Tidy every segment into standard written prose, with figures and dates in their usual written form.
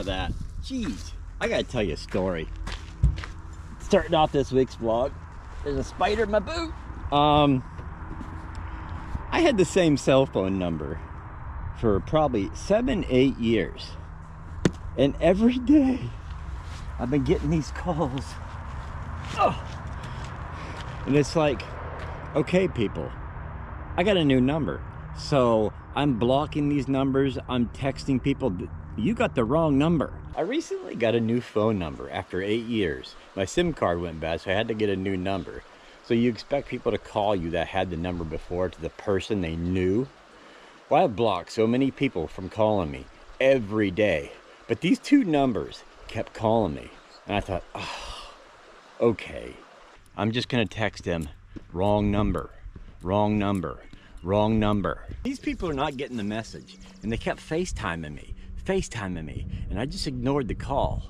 of that. Jeez, I gotta tell you a story. Starting off this week's vlog, there's a spider in my boot. I had the same cell phone number for probably 7-8 years. And every day, I've been getting these calls. Oh. And it's like, okay, people, I got a new number. So I'm blocking these numbers. I'm texting people, you got the wrong number. I recently got a new phone number after 8 years. My SIM card went bad, so I had to get a new number. So you expect people to call you that had the number before to the person they knew? Well, I blocked so many people from calling me every day. But these two numbers kept calling me. And I thought, oh, okay. I'm just gonna text them, wrong number, wrong number, wrong number. These people are not getting the message. And they kept FaceTiming me, and I just ignored the call.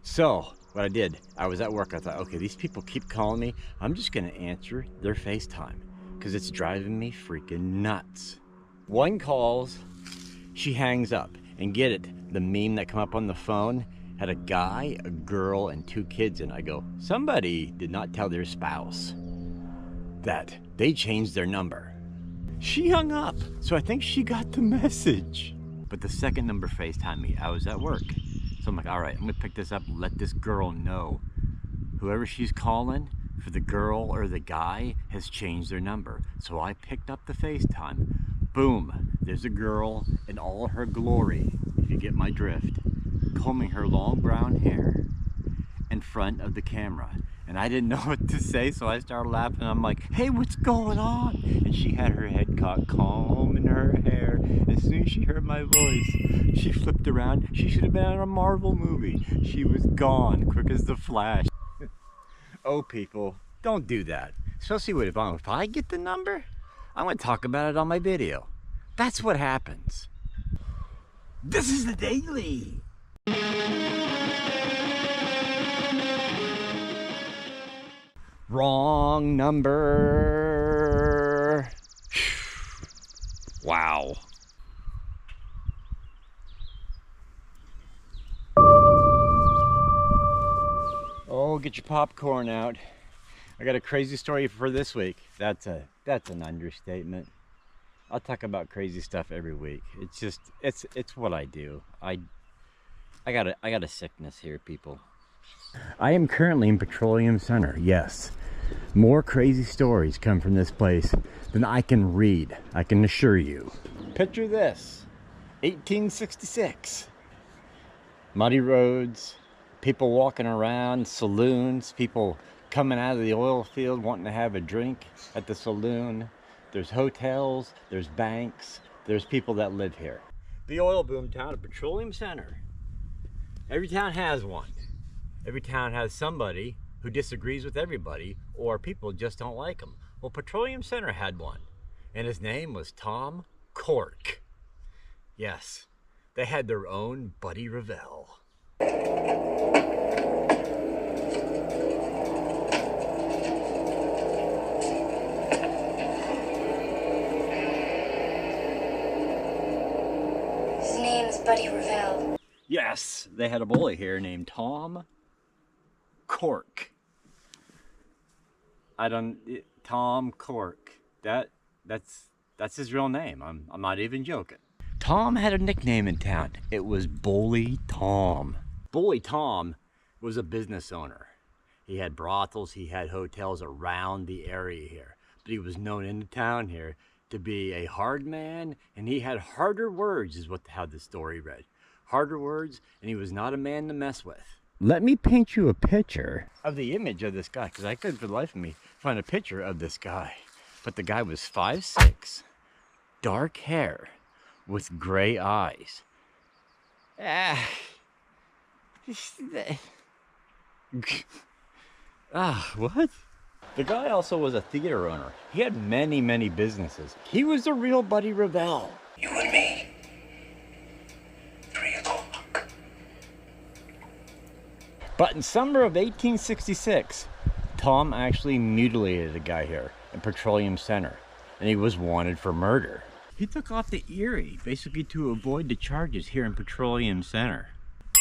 So what I did, I was at work, I thought, okay, these people keep calling me. I'm just gonna answer their FaceTime because it's driving me freaking nuts. One calls, she hangs up, and get it, the meme that come up on the phone had a guy, a girl, and 2 kids, and I go, somebody did not tell their spouse that they changed their number. She hung up, so I think she got the message. But the second number FaceTimed me. I was at work. So I'm like, all right, I'm gonna pick this up and let this girl know. Whoever she's calling, for the girl or the guy, has changed their number. So I picked up the FaceTime. Boom, there's a girl in all her glory, if you get my drift, combing her long brown hair in front of the camera. And I didn't know what to say, so I started laughing. I'm like, hey, what's going on? And she had her head caught combing her hair. As soon as she heard my voice, she flipped around. She should have been in a Marvel movie. She was gone, quick as the Flash. Oh, people, don't do that. Especially if I get the number, I'm gonna talk about it on my video. That's what happens. This is the Daily. Wrong number. Wow. Oh, get your popcorn out. I got a crazy story for this week. That's an understatement. I'll talk about crazy stuff every week. It's just it's what I do. I got a sickness here, people. I am currently in Petroleum Center. Yes. More crazy stories come from this place than I can read, I can assure you. Picture this, 1866. Muddy roads, people walking around, saloons, people coming out of the oil field wanting to have a drink at the saloon. There's hotels, there's banks, there's people that live here. The oil boom town of Petroleum Center. Every town has one. Every town has somebody who disagrees with everybody, or people just don't like him. Well, Petroleum Center had one, and his name was Tom Cork. Yes, they had their own Buddy Revell. His name's Buddy Revell. Yes, they had a bully here named Tom Cork. Tom Cork. That's his real name. I'm not even joking. Tom had a nickname in town. It was Bully Tom. Bully Tom was a business owner. He had brothels, he had hotels around the area here. But he was known in the town here to be a hard man, and he had harder words, is how the story read. Harder words, and he was not a man to mess with. Let me paint you a picture of the image of this guy, because I couldn't for the life of me find a picture of this guy. But the guy was 5'6", dark hair, with gray eyes. What? The guy also was a theater owner. He had many, many businesses. He was the real Buddy Revell. You and me. 3 o'clock. But in summer of 1866, Tom actually mutilated a guy here in Petroleum Center, and he was wanted for murder. He took off to Erie, basically to avoid the charges here in Petroleum Center.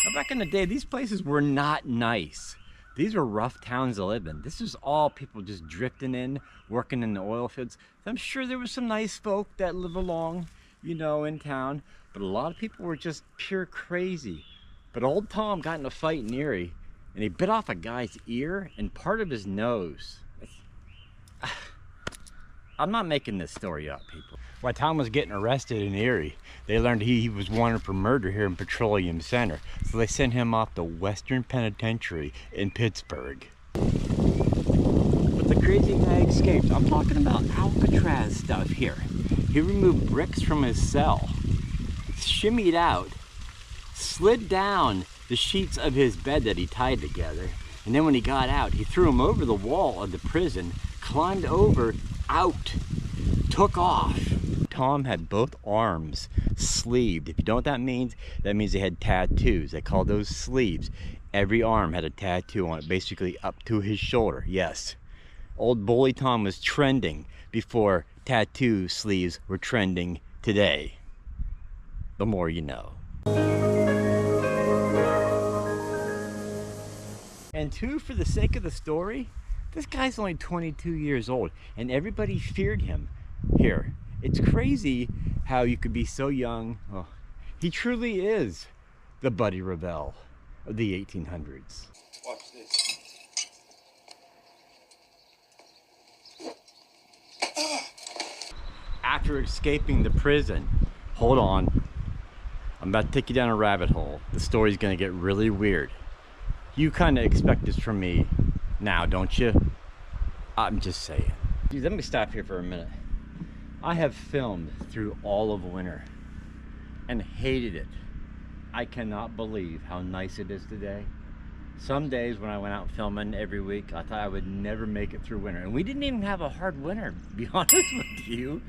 Now, back in the day, these places were not nice. These were rough towns to live in. This was all people just drifting in, working in the oil fields. I'm sure there was some nice folk that live along, you know, in town, but a lot of people were just pure crazy. But old Tom got in a fight in Erie, and he bit off a guy's ear and part of his nose. I'm not making this story up, people. While Tom was getting arrested in Erie, they learned he was wanted for murder here in Petroleum Center. So they sent him off to Western Penitentiary in Pittsburgh. But the crazy guy escaped. I'm talking about Alcatraz stuff here. He removed bricks from his cell, shimmied out, slid down the sheets of his bed that he tied together, and then when he got out, he threw them over the wall of the prison, climbed over, out, took off. Tom had both arms sleeved. If you don't know what that means they had tattoos. They call those sleeves. Every arm had a tattoo on it, basically up to his shoulder. Yes, old bully Tom was trending before tattoo sleeves were trending today. The more you know. And two, for the sake of the story, this guy's only 22 years old and everybody feared him here. It's crazy how you could be so young. Oh, he truly is the Buddy Revell of the 1800s. Watch this. After escaping the prison, hold on, I'm about to take you down a rabbit hole. The story's gonna get really weird. You kind of expect this from me now, don't you? I'm just saying. Dude, let me stop here for a minute. I have filmed through all of winter and hated it. I cannot believe how nice it is today. Some days when I went out filming every week, I thought I would never make it through winter. And we didn't even have a hard winter, to be honest with you.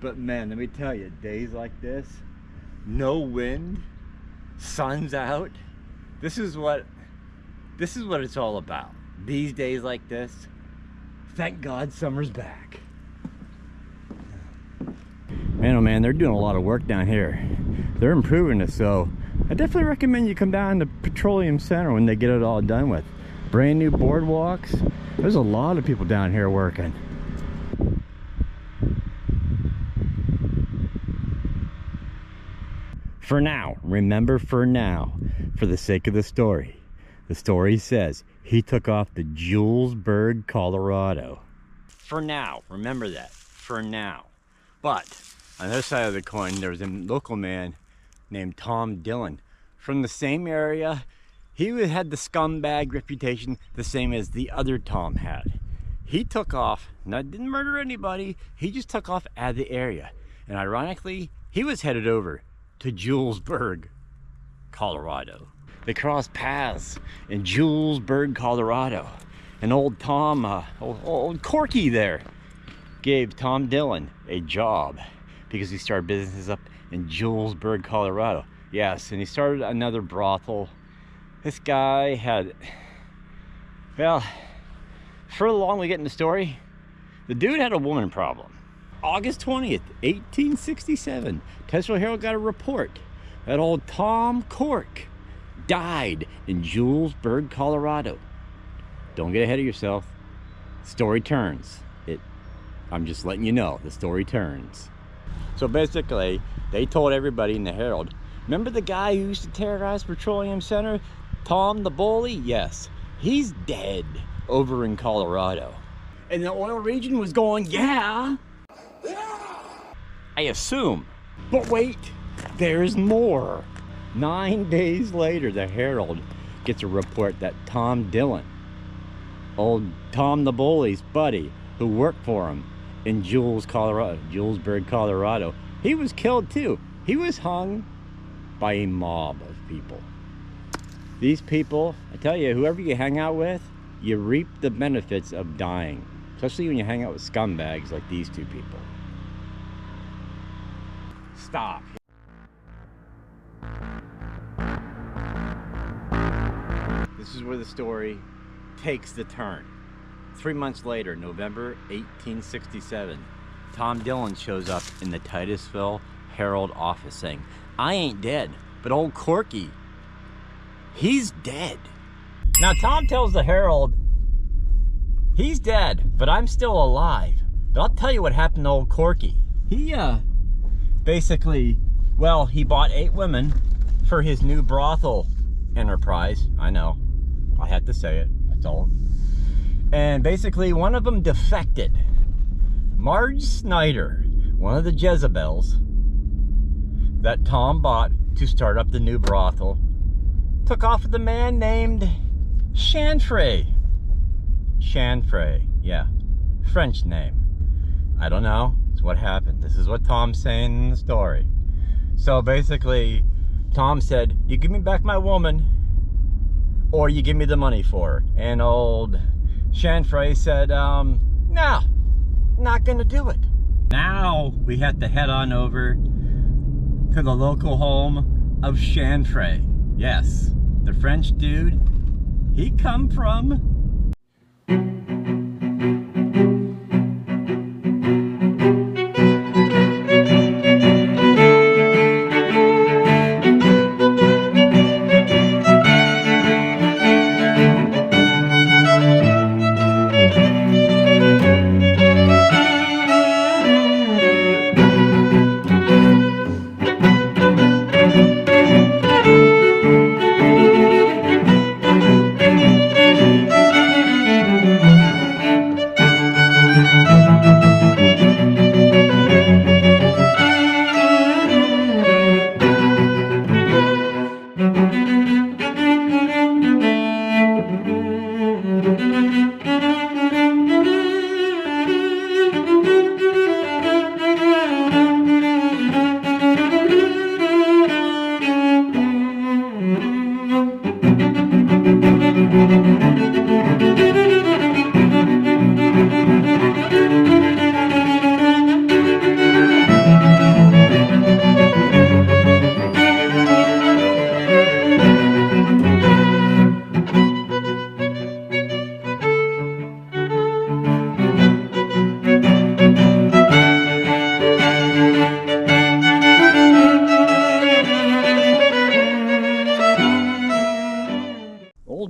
But man, let me tell you, days like this, no wind, sun's out. This is what it's all about. These days like this, thank God summer's back. Man, oh man, they're doing a lot of work down here. They're improving it, so I definitely recommend you come down to Petroleum Center when they get it all done with. Brand new boardwalks. There's a lot of people down here working. For now, remember, for now, for the sake of the story says he took off to Julesburg, Colorado. For now, remember that, for now. But on the other side of the coin, there was a local man named Tom Dillon from the same area. He had the scumbag reputation the same as the other Tom had. He took off, didn't murder anybody, he just took off out of the area. And ironically, he was headed over to Julesburg, Colorado. They crossed paths in Julesburg, Colorado. And old Tom, old Corky there, gave Tom Dillon a job because he started businesses up in Julesburg, Colorado. Yes, and he started another brothel. This guy had, well, further along we get in the story, the dude had a woman problem. August 20th, 1867, Titusville Herald got a report that old Tom Cork died in Julesburg, Colorado. Don't get ahead of yourself. Story turns. I'm just letting you know, the story turns. So basically, they told everybody in the Herald, remember the guy who used to terrorize Petroleum Center? Tom the Bully? Yes, he's dead over in Colorado. And the oil region was going, yeah, I assume. But wait, there's more. 9 days later, the Herald gets a report that Tom Dillon, old Tom the Bully's buddy, who worked for him in Julesburg, Colorado, he was killed too. He was hung by a mob of people. These people, I tell you, whoever you hang out with, you reap the benefits of dying. Especially when you hang out with scumbags like these two people. Stop. This is where the story takes the turn. 3 months later, November 1867, Tom Dillon shows up in the Titusville Herald office saying, I ain't dead, but old Corky He's dead. Now Tom tells the Herald, he's dead, but I'm still alive. But I'll tell you what happened to old Corky. He basically, well, he bought 8 women for his new brothel enterprise. I know, I had to say it, that's all. And basically one of them defected. Marge Snyder, one of the Jezebels that Tom bought to start up the new brothel, took off with a man named Chanfray. Chanfray, yeah, French name. I don't know, it's what happened. This is what Tom's saying in the story. So basically, Tom said, you give me back my woman, or you give me the money for her. And old Chanfray said, no, not gonna do it. Now we have to head on over to the local home of Chanfray. Yes, the French dude, he come from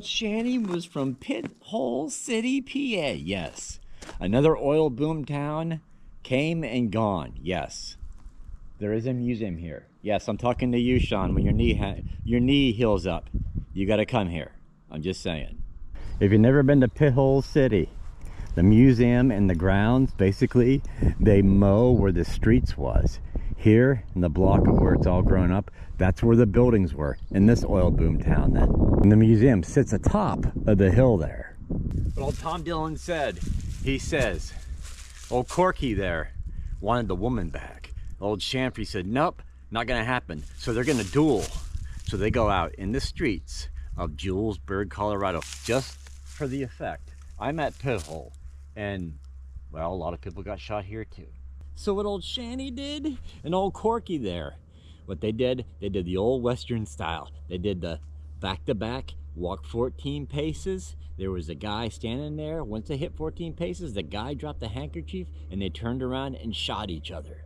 Shanny was from Pit Hole City, PA. Yes. Another oil boom town came and gone. Yes. There is a museum here. Yes, I'm talking to you, Sean. When your knee heals up, you got to come here. I'm just saying. If you've never been to Pit Hole City, the museum and the grounds, basically, they mow where the streets was. Here, in the block of where it's all grown up, that's where the buildings were, in this oil boom town then. And the museum sits atop of the hill there. But old Tom Dillon said, he says, old Corky there wanted the woman back. Old Chanfray said, nope, not gonna happen. So they're gonna duel. So they go out in the streets of Julesburg, Colorado, just for the effect. I'm at Pit Hole, and well, a lot of people got shot here too. So what old Shanny did, and old Corky there, what they did the old Western style. They did the back-to-back, walk 14 paces. There was a guy standing there. Once they hit 14 paces, the guy dropped the handkerchief, and they turned around and shot each other.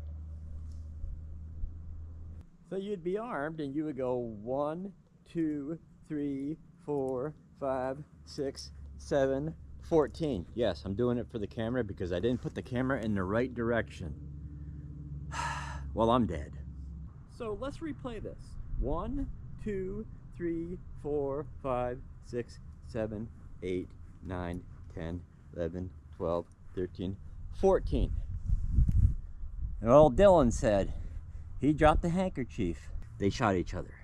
So you'd be armed, and you would go 1, 2, 3, 4, 5, 6, 7, 14. Yes, I'm doing it for the camera because I didn't put the camera in the right direction. Well, I'm dead. So let's replay this. 1, 2, 3, 4, 5, 6, 7, 8, 9, 10, 11, 12, 13, 14. And old Dillon said he dropped the handkerchief. They shot each other.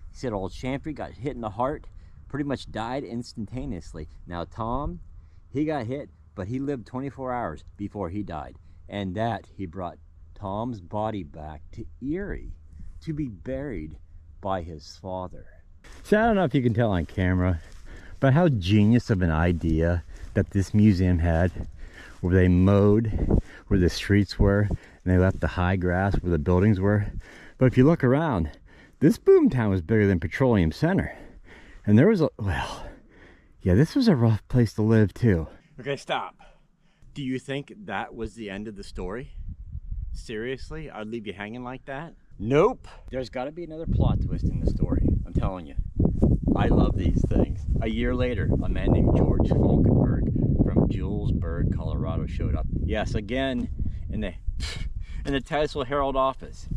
He said old Chanfray got hit in the heart, pretty much died instantaneously. Now Tom, he got hit, but he lived 24 hours before he died. And that he brought Tom's body back to Erie to be buried by his father. So I don't know if you can tell on camera, but how genius of an idea that this museum had, where they mowed where the streets were, and they left the high grass where the buildings were. But if you look around, this boomtown was bigger than Petroleum Center. And there was a, well, yeah, this was a rough place to live too. Okay, stop. Do you think that was the end of the story? Seriously? I'd leave you hanging like that? Nope. There's got to be another plot twist in the story. I'm telling you. I love these things. A year later, a man named George Falkenberg from Julesburg, Colorado showed up. Yes, again in the Titusville Herald office.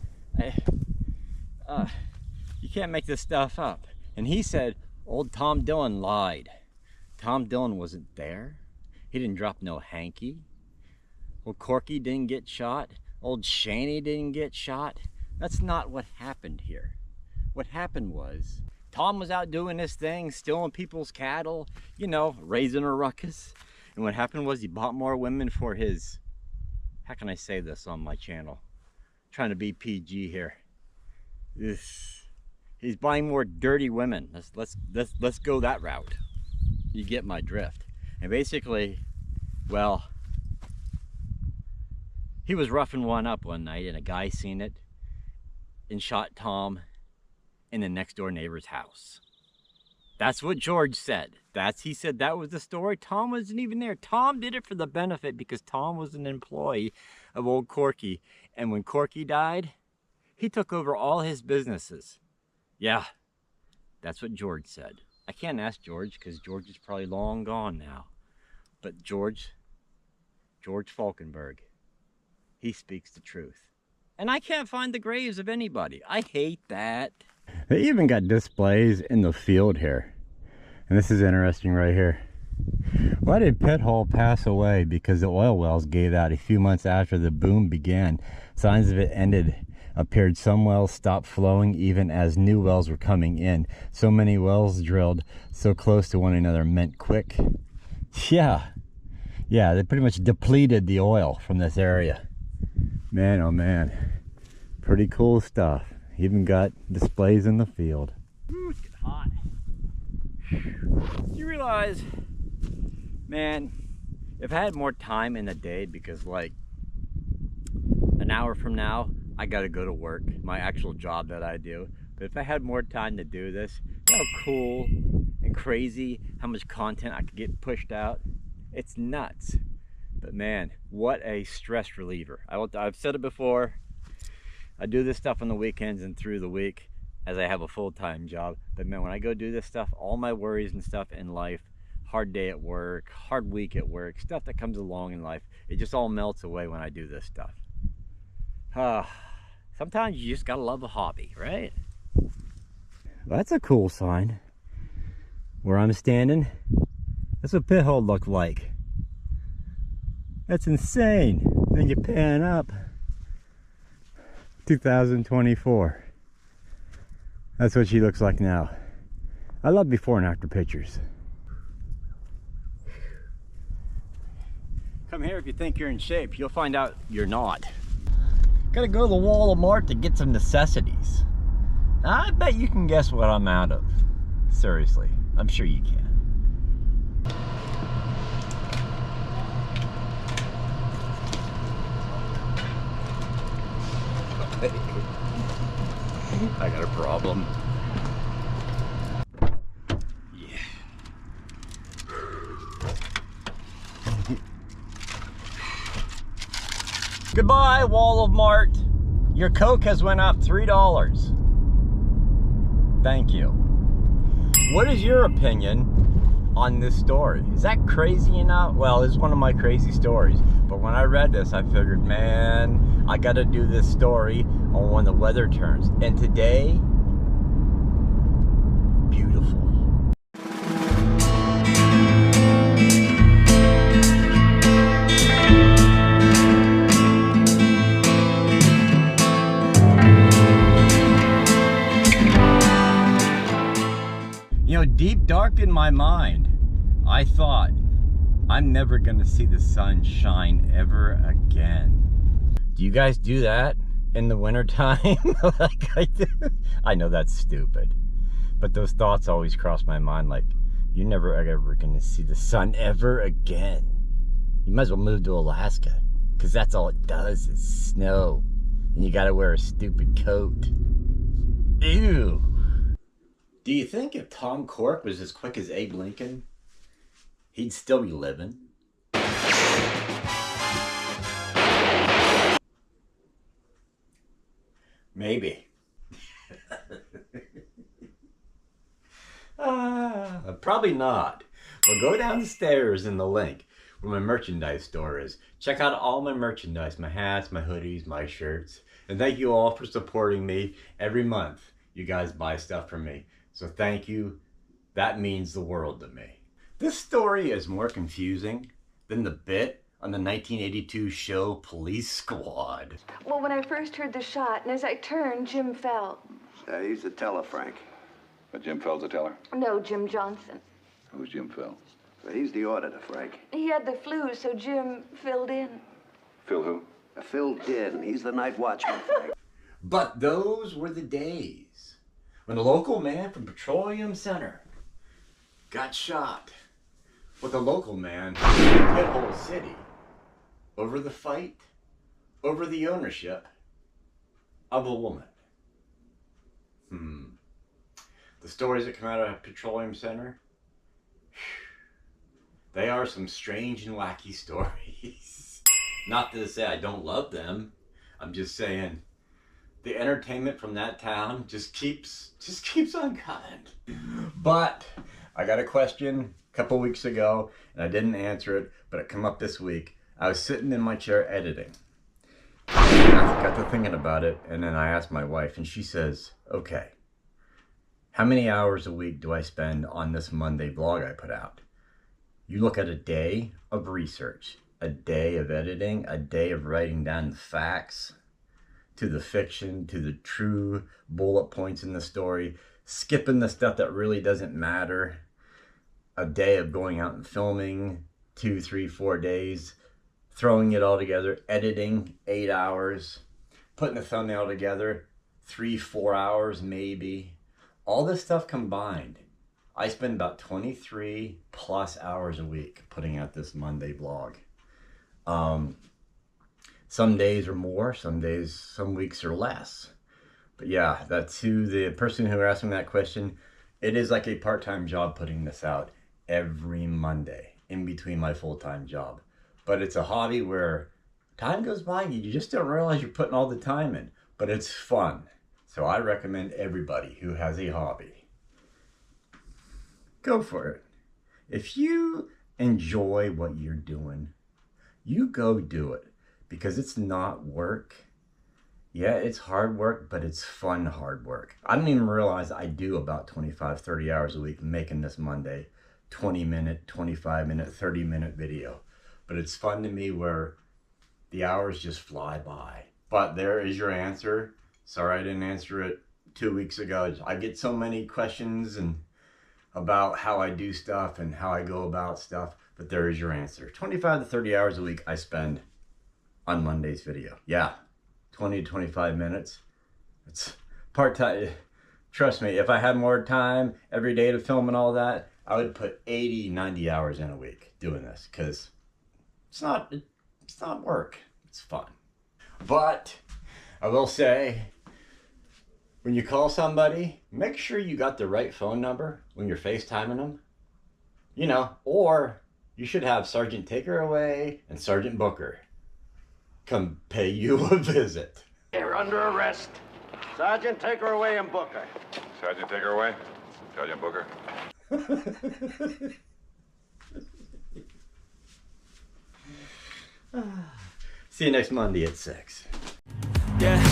You can't make this stuff up. And he said old Tom Dillon lied. Tom Dillon wasn't there. He didn't drop no hanky. Old Corky didn't get shot. Old Shaney didn't get shot. That's not what happened here. What happened was Tom was out doing his thing, stealing people's cattle, you know, raising a ruckus. And what happened was he bought more women for his, how can I say this on my channel? I'm trying to be PG here. He's buying more dirty women. Let's go that route. You get my drift. And basically, well, he was roughing one up one night and a guy seen it and shot Tom in the next door neighbor's house. That's what George said. He said that was the story. Tom wasn't even there. Tom did it for the benefit because Tom was an employee of old Corky. And when Corky died, he took over all his businesses. Yeah, that's what George said. I can't ask George because George is probably long gone now. But George Falkenberg, he speaks the truth. And I can't find the graves of anybody. I hate that. They even got displays in the field here. And this is interesting right here. Why did Pit Hole pass away? Because the oil wells gave out a few months after the boom began. Signs of it ended appeared. Some wells stopped flowing even as new wells were coming in. So many wells drilled so close to one another meant quick. Yeah, they pretty much depleted the oil from this area. Man, oh man, pretty cool stuff. Even got displays in the field. Ooh, it's getting hot. Do you realize, man, if I had more time in the day, because like an hour from now, I gotta go to work, my actual job that I do. But if I had more time to do this, you know how cool and crazy how much content I could get pushed out. It's nuts. But man, what a stress reliever. I've said it before. I do this stuff on the weekends and through the week as I have a full-time job. But man, when I go do this stuff, all my worries and stuff in life, hard day at work, hard week at work, stuff that comes along in life, it just all melts away when I do this stuff. Sometimes you just gotta love a hobby, right? Well, that's a cool sign. Where I'm standing, that's what Pit Hole looked like. That's insane. Then you pan up. 2024. That's what she looks like now. I love before and after pictures. Come here if you think you're in shape. You'll find out you're not. Gotta go to the Walmart to get some necessities. I bet you can guess what I'm out of. Seriously, I'm sure you can. I got a problem. Yeah. Goodbye, Wall of Mart. Your Coke has went up $3. Thank you. What is your opinion on this story? Is that crazy enough? Well, it's one of my crazy stories. But when I read this, I figured, man, I got to do this story on when the weather turns. And today, beautiful. You know, deep dark in my mind, I thought, I'm never gonna see the sun shine ever again. Do you guys do that in the wintertime like I do? I know that's stupid, but those thoughts always cross my mind, like, you're never ever gonna see the sun ever again. You might as well move to Alaska, because that's all it does is snow, and you gotta wear a stupid coat. Ew. Do you think if Tom Cork was as quick as Abe Lincoln, he'd still be living? Maybe. Probably not. But go downstairs in the link where my merchandise store is. Check out all my merchandise, my hats, my hoodies, my shirts. And thank you all for supporting me every month. You guys buy stuff from me. So thank you. That means the world to me. This story is more confusing than the bit on the 1982 show Police Squad. Well, when I first heard the shot, and as I turned, Jim fell. He's the teller, Frank. But Jim Fell's the teller? No, Jim Johnson. Who's Jim Fell? He's the auditor, Frank. He had the flu, so Jim filled in. Phil who? Phil Din. He's the night watchman, Frank. But those were the days when the local man from Petroleum Center got shot with a local man in Titusville City over the fight, over the ownership of a woman. The stories that come out of Petroleum Center, they are some strange and wacky stories. Not to say I don't love them. I'm just saying the entertainment from that town just keeps on coming. But I got a question a couple weeks ago and I didn't answer it, but it came up this week. I was sitting in my chair editing. I got to thinking about it, and then I asked my wife, and she says, okay, how many hours a week do I spend on this Monday vlog I put out? You look at a day of research, a day of editing, a day of writing down the facts, to the fiction, to the true bullet points in the story, skipping the stuff that really doesn't matter, a day of going out and filming, 2, 3, 4 days, throwing it all together, editing 8 hours, putting the thumbnail together 3, 4 hours maybe. All this stuff combined, I spend about 23 plus hours a week putting out this Monday vlog. Some days are more, some weeks are less. But yeah, that's who the person who asked me that question. It is like a part-time job putting this out every Monday in between my full-time job. But it's a hobby where time goes by and you just don't realize you're putting all the time in. But it's fun. So I recommend everybody who has a hobby, go for it. If you enjoy what you're doing, you go do it. Because it's not work. Yeah, it's hard work, but it's fun hard work. I didn't even realize I do about 25, 30 hours a week making this Monday 20-minute, 25-minute, 30-minute video. But it's fun to me where the hours just fly by. But there is your answer. Sorry I didn't answer it 2 weeks ago. I get so many questions and about how I do stuff and how I go about stuff. But there is your answer. 25 to 30 hours a week I spend on Monday's video. Yeah, 20 to 25 minutes. It's part-time. Trust me, if I had more time every day to film and all that, I would put 80, 90 hours in a week doing this, because it's not work. It's fun. But I will say, when you call somebody, make sure you got the right phone number when you're FaceTiming them. You know, or you should have Sergeant Takeraway and Sergeant Booker come pay you a visit. You're under arrest. Sergeant, take her away and book her. Sergeant, take her away. Sergeant Booker. See you next Monday at 6. Yeah.